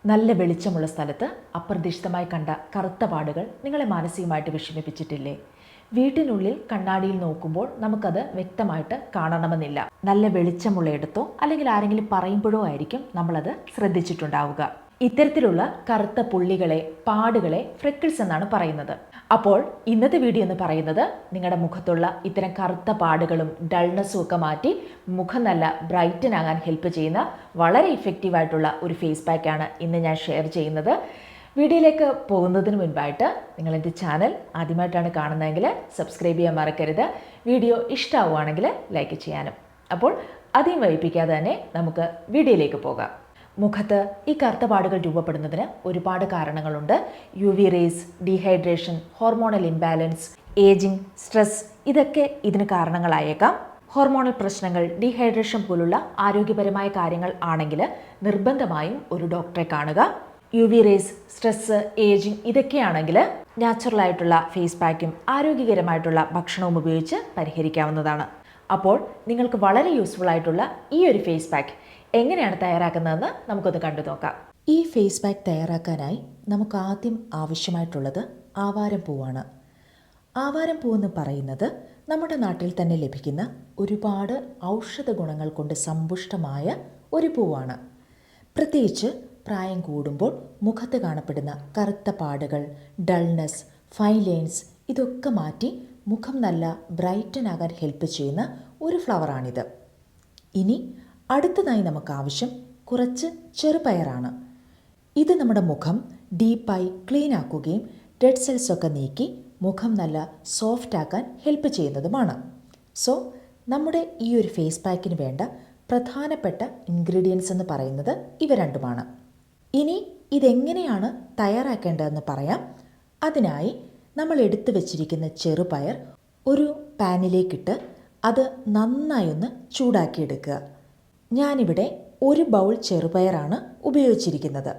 നല്ല വെളിച്ചമുള്ള സ്ഥലത്ത് അപ്രതീക്ഷിതമായി കണ്ട കറുത്ത പാടുകൾ നിങ്ങളെ മാനസികമായിട്ട് വിഷമിപ്പിച്ചിട്ടില്ലേ? വീട്ടിനുള്ളിൽ കണ്ണാടിയിൽ നോക്കുമ്പോൾ നമുക്കത് വ്യക്തമായിട്ട് കാണണമെന്നില്ല. നല്ല വെളിച്ചമുള്ള ഇടത്തോ അല്ലെങ്കിൽ ആരെങ്കിലും പറയുമ്പോഴോ ആയിരിക്കും നമ്മളത് ശ്രദ്ധിച്ചിട്ടുണ്ടാവുക. ഇത്തരത്തിലുള്ള കറുത്ത പുള്ളികളെ, പാടുകളെ ഫ്രെക്കിൾസ് എന്നാണ് പറയുന്നത്. അപ്പോൾ ഇന്നത്തെ വീഡിയോ എന്ന് പറയുന്നത് നിങ്ങളുടെ മുഖത്തുള്ള ഇത്തരം കറുത്ത പാടുകളും ഡൾനെസ്സും ഒക്കെ മാറ്റി മുഖം നല്ല ബ്രൈറ്റൻ ആകാൻ ഹെൽപ്പ് ചെയ്യുന്ന വളരെ ഇഫക്റ്റീവായിട്ടുള്ള ഒരു ഫേസ് പാക്കാണ് ഇന്ന് ഞാൻ ഷെയർ ചെയ്യുന്നത്. വീഡിയോയിലേക്ക് പോകുന്നതിന് മുൻപായിട്ട് നിങ്ങൾ എൻ്റെ ചാനൽ ആദ്യമായിട്ടാണ് കാണുന്നതെങ്കിൽ സബ്സ്ക്രൈബ് ചെയ്യാൻ മറക്കരുത്. വീഡിയോ ഇഷ്ടമാവുകയാണെങ്കിൽ ലൈക്ക് ചെയ്യാനും. അപ്പോൾ അധികം വൈകിപ്പിക്കാതെ തന്നെ നമുക്ക് വീഡിയോയിലേക്ക് പോകാം. മുഖത്ത് ഈ കറുത്ത പാടുകൾ രൂപപ്പെടുന്നതിന് ഒരുപാട് കാരണങ്ങളുണ്ട്. UV rays, dehydration, hormonal imbalance, ageing, stress ഇതൊക്കെ ഇതിന് കാരണങ്ങളായേക്കാം. ഹോർമോണൽ പ്രശ്നങ്ങൾ, ഡീഹൈഡ്രേഷൻ പോലുള്ള ആരോഗ്യപരമായ കാര്യങ്ങൾ ആണെങ്കിൽ നിർബന്ധമായും ഒരു ഡോക്ടറെ കാണുക. UV റേസ്, സ്ട്രെസ്, ഏജിംഗ് ഇതൊക്കെയാണെങ്കിൽ നാച്ചുറലായിട്ടുള്ള ഫേസ് പാക്കും ആരോഗ്യകരമായിട്ടുള്ള ഭക്ഷണവും ഉപയോഗിച്ച് പരിഹരിക്കാവുന്നതാണ്. അപ്പോൾ നിങ്ങൾക്ക് വളരെ യൂസ്ഫുൾ ആയിട്ടുള്ള ഈ ഒരു ഫേസ് പാക്ക് എങ്ങനെയാണ് തയ്യാറാക്കുന്നതെന്ന് നമുക്കൊന്ന് കണ്ടു നോക്കാം. ഈ ഫേസ് പാക്ക് തയ്യാറാക്കാനായി നമുക്ക് ആദ്യം ആവശ്യമായിട്ടുള്ളത് ആവാരം പൂവാണ്. ആവാരം പൂവെന്ന് പറയുന്നത് നമ്മുടെ നാട്ടിൽ തന്നെ ലഭിക്കുന്ന ഒരുപാട് ഔഷധ ഗുണങ്ങൾ കൊണ്ട് സമ്പുഷ്ടമായ ഒരു പൂവാണ്. പ്രത്യേകിച്ച് പ്രായം കൂടുമ്പോൾ മുഖത്ത് കാണപ്പെടുന്ന കറുത്ത പാടുകൾ, ഡൾനെസ്, ഫൈൻ ലൈൻസ് ഇതൊക്കെ മാറ്റി മുഖം നല്ല ബ്രൈറ്റൻ ആകാൻ ഹെൽപ്പ് ചെയ്യുന്ന ഒരു ഫ്ലവറാണിത്. ഇനി അടുത്തതായി നമുക്ക് ആവശ്യം കുറച്ച് ചെറുപയറാണ്. ഇത് നമ്മുടെ മുഖം ഡീപ്പായി ക്ലീൻ ആക്കുകയും ഡെഡ് സെൽസൊക്കെ നീക്കി മുഖം നല്ല സോഫ്റ്റ് ആക്കാൻ ഹെൽപ്പ് ചെയ്യുന്നതുമാണ്. സോ നമ്മുടെ ഈ ഒരു ഫേസ് പാക്കിന് വേണ്ട പ്രധാനപ്പെട്ട ഇൻഗ്രീഡിയൻസ് എന്ന് പറയുന്നത് ഇവ രണ്ടുമാണ്. ഇനി ഇതെങ്ങനെയാണ് തയ്യാറാക്കേണ്ടതെന്ന് പറയാം. അതിനായി നമ്മൾ എടുത്തു വച്ചിരിക്കുന്ന ചെറുപയർ ഒരു പാനിലേക്കിട്ട് അത് നന്നായി ഒന്ന് ചൂടാക്കിയെടുക്കുക. ഞാനിവിടെ ഒരു ബൗൾ ചെറുപയറാണ് ഉപയോഗിച്ചിരിക്കുന്നത്.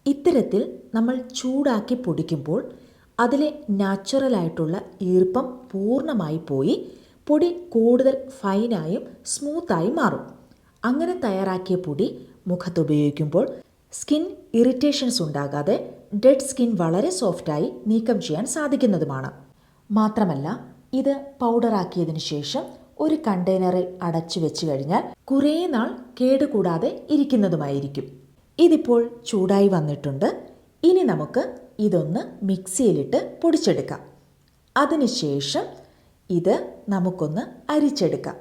ഇത്തരത്തിൽ നമ്മൾ ചൂടാക്കി പൊടിക്കുമ്പോൾ അതിലെ നാച്ചുറലായിട്ടുള്ള ഈർപ്പം പൂർണ്ണമായി പോയി പൊടി കൂടുതൽ ഫൈനായും സ്മൂത്തായി മാറും. അങ്ങനെ തയ്യാറാക്കിയ പൊടി മുഖത്ത് ഉപയോഗിക്കുമ്പോൾ സ്കിൻ ഇറിറ്റേഷൻസ് ഉണ്ടാകാതെ ഡെഡ് സ്കിൻ വളരെ സോഫ്റ്റായി നീക്കം ചെയ്യാൻ സാധിക്കുന്നതുമാണ്. മാത്രമല്ല ഇത് പൗഡറാക്കിയതിനു ശേഷം ഒരു കണ്ടെയ്നറിൽ അടച്ചു വെച്ച് കഴിഞ്ഞാൽ കുറേ നാൾ കേടുകൂടാതെ ഇരിക്കുന്നതുമായിരിക്കും. ഇതിപ്പോൾ ചൂടായി വന്നിട്ടുണ്ട്. ഇനി നമുക്ക് ഇതൊന്ന് മിക്സിയിലിട്ട് പൊടിച്ചെടുക്കാം. അതിനുശേഷം ഇത് നമുക്കൊന്ന് അരിച്ചെടുക്കാം.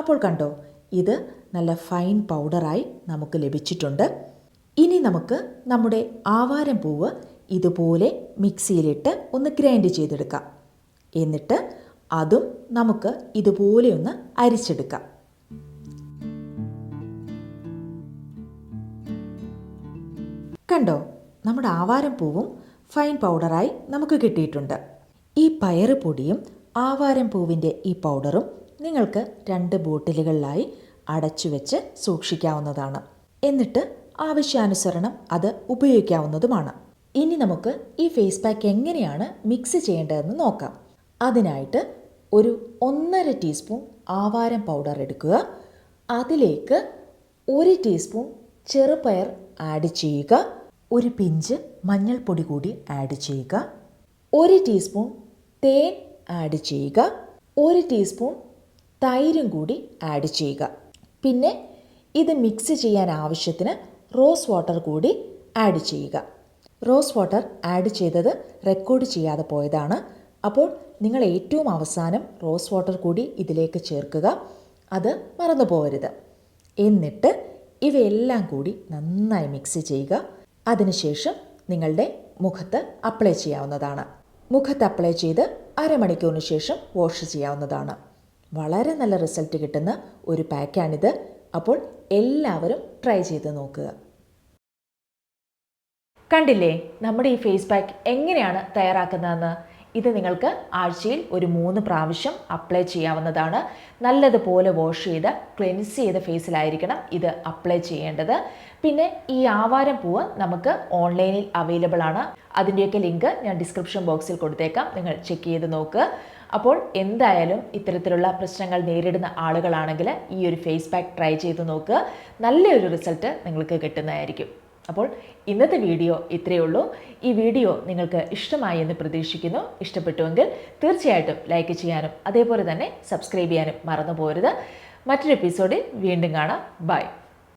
അപ്പോൾ കണ്ടോ, ഇത് നല്ല ഫൈൻ പൗഡറായി നമുക്ക് ലഭിച്ചിട്ടുണ്ട്. ഇനി നമുക്ക് നമ്മുടെ ആവാരം പൂവ് ഇതുപോലെ മിക്സിയിലിട്ട് ഒന്ന് ഗ്രൈൻഡ് ചെയ്തെടുക്കാം. എന്നിട്ട് അതും നമുക്ക് ഇതുപോലെ ഒന്ന് അരിച്ചെടുക്കാം. കണ്ടോ, നമ്മുടെ ആവാരം പൂവും ഫൈൻ പൗഡറായി നമുക്ക് കിട്ടിയിട്ടുണ്ട്. ഈ പയറ് പൊടിയും ആവാരം പൂവിൻ്റെ ഈ പൗഡറും നിങ്ങൾക്ക് 2 ബോട്ടിലുകളിലായി അടച്ചു വെച്ച് സൂക്ഷിക്കാവുന്നതാണ്. എന്നിട്ട് ആവശ്യാനുസരണം അത് ഉപയോഗിക്കാവുന്നതുമാണ്. ഇനി നമുക്ക് ഈ ഫേസ് പാക്ക് എങ്ങനെയാണ് മിക്സ് ചെയ്യേണ്ടതെന്ന് നോക്കാം. അതിനായിട്ട് ഒരു 1.5 ടീസ്പൂൺ ആവാരം പൗഡർ എടുക്കുക. അതിലേക്ക് 1 ടീസ്പൂൺ ചെറുപയർ ആഡ് ചെയ്യുക. ഒരു പിഞ്ച് മഞ്ഞൾപ്പൊടി കൂടി ആഡ് ചെയ്യുക. 1 ടീസ്പൂൺ തേൻ ആഡ് ചെയ്യുക. 1 ടീസ്പൂൺ തൈരും കൂടി ആഡ് ചെയ്യുക. പിന്നെ ഇത് മിക്സ് ചെയ്യാൻ ആവശ്യത്തിന് റോസ് വാട്ടർ കൂടി ആഡ് ചെയ്യുക. റോസ് വാട്ടർ ആഡ് ചെയ്തത് റെക്കോർഡ് ചെയ്യാതെ പോയതാണ്. അപ്പോൾ നിങ്ങൾ ഏറ്റവും അവസാനം റോസ് വാട്ടർ കൂടി ഇതിലേക്ക് ചേർക്കുക. അത് മറന്നു പോകരുത്. എന്നിട്ട് ഇവയെല്ലാം കൂടി നന്നായി മിക്സ് ചെയ്യുക. അതിനുശേഷം നിങ്ങളുടെ മുഖത്ത് അപ്ലൈ ചെയ്യാവുന്നതാണ്. മുഖത്ത് അപ്ലൈ ചെയ്ത് അരമണിക്കൂറിന് ശേഷം വാഷ് ചെയ്യാവുന്നതാണ്. വളരെ നല്ല റിസൾട്ട് കിട്ടുന്ന ഒരു പാക്കാണിത്. അപ്പോൾ എല്ലാവരും ട്രൈ ചെയ്ത് നോക്കുക. കണ്ടില്ലേ നമ്മുടെ ഈ ഫേസ് പാക്ക് എങ്ങനെയാണ് തയ്യാറാക്കുന്നതെന്ന്? ഇത് നിങ്ങൾക്ക് ആഴ്ചയിൽ ഒരു 3 പ്രാവശ്യം അപ്ലൈ ചെയ്യാവുന്നതാണ്. നല്ലതുപോലെ വാഷ് ചെയ്ത് ക്ലെൻസ് ചെയ്ത ഫേസിലായിരിക്കണം ഇത് അപ്ലൈ ചെയ്യേണ്ടത്. പിന്നെ ഈ ആവാരം പൂവ് നമുക്ക് ഓൺലൈനിൽ അവൈലബിൾ ആണ്. അതിൻ്റെയൊക്കെ ലിങ്ക് ഞാൻ ഡിസ്ക്രിപ്ഷൻ ബോക്സിൽ കൊടുത്തേക്കാം, നിങ്ങൾ ചെക്ക് ചെയ്ത് നോക്കുക. അപ്പോൾ എന്തായാലും ഇത്തരത്തിലുള്ള പ്രശ്നങ്ങൾ നേരിടുന്ന ആളുകളാണെങ്കിൽ ഈ ഒരു ഫേസ് പാക്ക് ട്രൈ ചെയ്ത് നോക്കുക. നല്ലൊരു റിസൾട്ട് നിങ്ങൾക്ക് കിട്ടുന്നതായിരിക്കും. അപ്പോൾ ഇന്നത്തെ വീഡിയോ ഇത്രയേ ഉള്ളൂ. ഈ വീഡിയോ നിങ്ങൾക്ക് ഇഷ്ടമായി എന്ന് പ്രതീക്ഷിക്കുന്നു. ഇഷ്ടപ്പെട്ടുവെങ്കിൽ തീർച്ചയായിട്ടും ലൈക്ക് ചെയ്യാനും അതേപോലെ തന്നെ സബ്സ്ക്രൈബ് ചെയ്യാനും മറന്നു പോകരുത്. മറ്റൊരു എപ്പിസോഡിൽ വീണ്ടും കാണാം. ബൈ.